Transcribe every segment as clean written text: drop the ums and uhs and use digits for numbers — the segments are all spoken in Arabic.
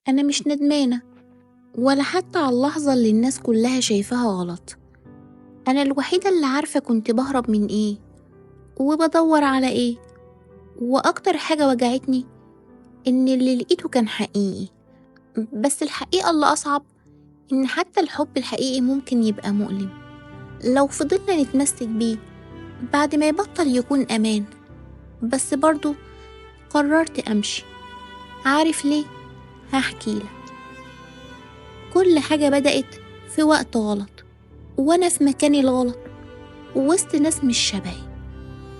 أنا مش ندمانة ولا حتى على اللحظة اللي الناس كلها شايفاها غلط. أنا الوحيدة اللي عارفة كنت بهرب من إيه وبدور على إيه. وأكتر حاجة وجعتني إن اللي لقيته كان حقيقي، بس الحقيقة اللي أصعب إن حتى الحب الحقيقي ممكن يبقى مؤلم لو فضلنا نتمسك بيه بعد ما يبطل يكون أمان. بس برضو قررت أمشي. عارف ليه؟ هحكيلك. كل حاجة بدأت في وقت غلط، وأنا في مكاني الغلط ووسط ناس مش شبهي،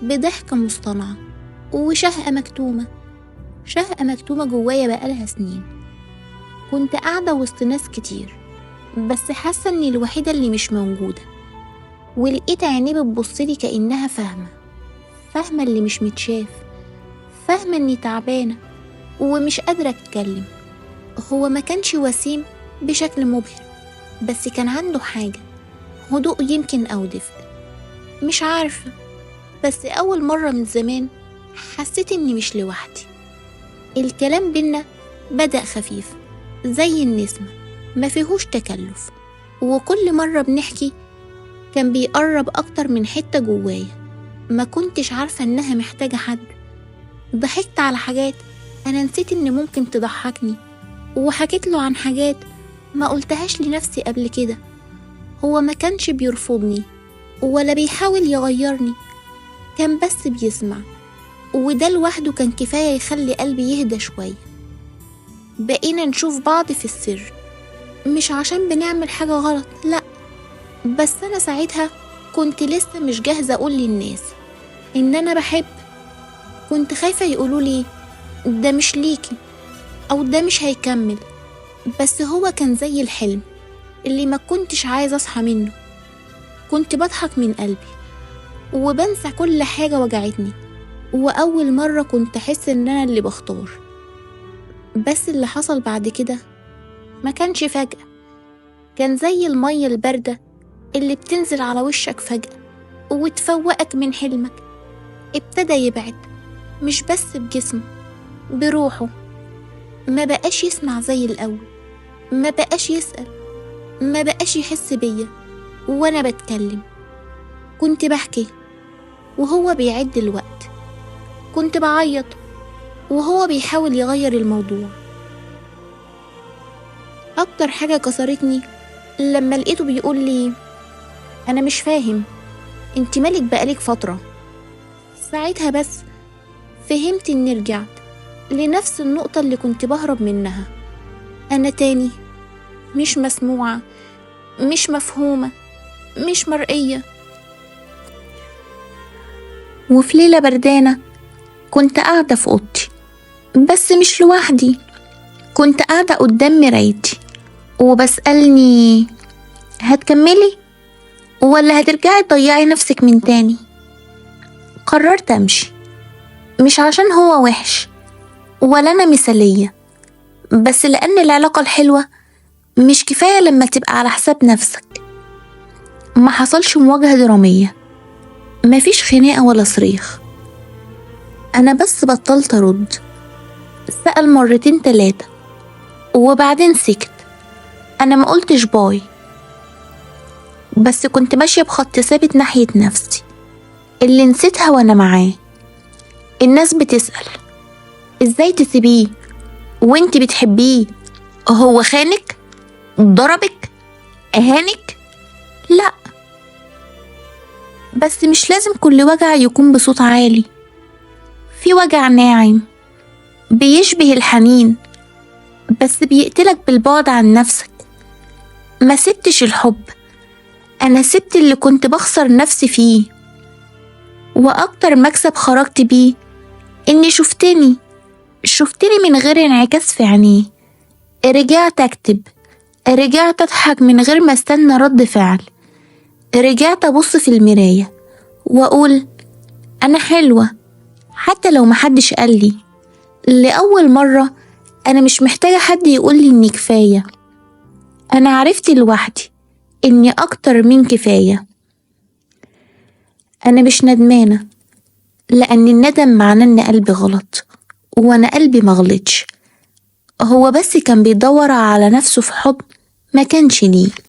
بضحكة مصطنعة وشهقة مكتومة. شهقة مكتومة جوايا بقالها سنين. كنت قاعدة وسط ناس كتير بس حاسة إني الوحيدة اللي مش موجودة، ولقيت عينيه بتبصلي كأنها فاهمة اللي مش متشاف، فاهمة إني تعبانة ومش قادرة أتكلم. هو ما كانش وسيم بشكل مبهر، بس كان عنده حاجة، هدوء يمكن أو دفء، مش عارفة. بس أول مرة من زمان حسيت إني مش لوحدي. الكلام بينا بدأ خفيف زي النسمة، ما فيهوش تكلف، وكل مرة بنحكي كان بيقرب أكتر من حتة جوايا ما كنتش عارفة إنها محتاجة حد. ضحكت على حاجات أنا نسيت إن ممكن تضحكني، وحكيت له عن حاجات ما قلتهاش لنفسي قبل كده. هو ما كانش بيرفضني ولا بيحاول يغيرني، كان بس بيسمع، وده لوحده كان كفاية يخلي قلبي يهدى شوية. بقينا نشوف بعض في السر، مش عشان بنعمل حاجة غلط، لأ، بس أنا ساعتها كنت لسه مش جاهزة أقول للناس إن أنا بحب. كنت خايفة يقولولي ده مش ليكي أو ده مش هيكمل. بس هو كان زي الحلم اللي ما كنتش عايزة أصحى منه. كنت بضحك من قلبي وبنسى كل حاجة وجعتني، وأول مرة كنت أحس إن أنا اللي بختار. بس اللي حصل بعد كده ما كانش فجأة، كان زي المية الباردة اللي بتنزل على وشك فجأة وتفوقك من حلمك. ابتدى يبعد، مش بس بجسمه، بروحه. ما بقاش يسمع زي الأول، ما بقاش يسأل، ما بقاش يحس بيا وأنا بتكلم. كنت بحكي وهو بيعد الوقت، كنت بعيط وهو بيحاول يغير الموضوع. أكتر حاجة كسرتني لما لقيته بيقول لي أنا مش فاهم، انت مالك بقالك فترة. ساعتها بس فهمت إني رجعت لنفس النقطة اللي كنت بهرب منها. أنا تاني مش مسموعة، مش مفهومة، مش مرئية. وفي ليلة بردانة كنت قاعدة في أوضتي، بس مش لوحدي، كنت قاعدة قدام مرايتي وبسألني هتكملي ولا هترجعي تضيعي نفسك من تاني. قررت أمشي، مش عشان هو وحش ولا أنا مثالية، بس لأن العلاقة الحلوة مش كفاية لما تبقى على حساب نفسك. ما حصلش مواجهة درامية، مفيش خناقة ولا صريخ، أنا بس بطلت أرد. سأل مرتين تلاتة وبعدين سكت. أنا ما قلتش باي، بس كنت ماشية بخط ثابت ناحية نفسي اللي نسيتها وأنا معاه. الناس بتسأل إزاي تسيبيه وإنتي بتحبيه؟ هو خانك؟ ضربك؟ أهانك؟ لأ، بس مش لازم كل وجع يكون بصوت عالي. في وجع ناعم بيشبه الحنين بس بيقتلك بالبعد عن نفسك. ما سبتش الحب، أنا سبت اللي كنت بخسر نفسي فيه. وأكتر مكسب خرجت بيه إني شفتني من غير انعكاس في عينيه. رجعت أكتب، رجعت أضحك من غير ما استنى رد فعل، رجعت أبص في المراية وأقول أنا حلوة حتى لو محدش قالي. لأول مرة أنا مش محتاجة حد يقولي إني كفاية. أنا عرفت لوحدي إني أكتر من كفاية. أنا مش ندمانة، لأن الندم معناه إن قلبي غلط، وأنا قلبي مغلطش. هو بس كان بيدور على نفسه في حضن ما كانش ليه.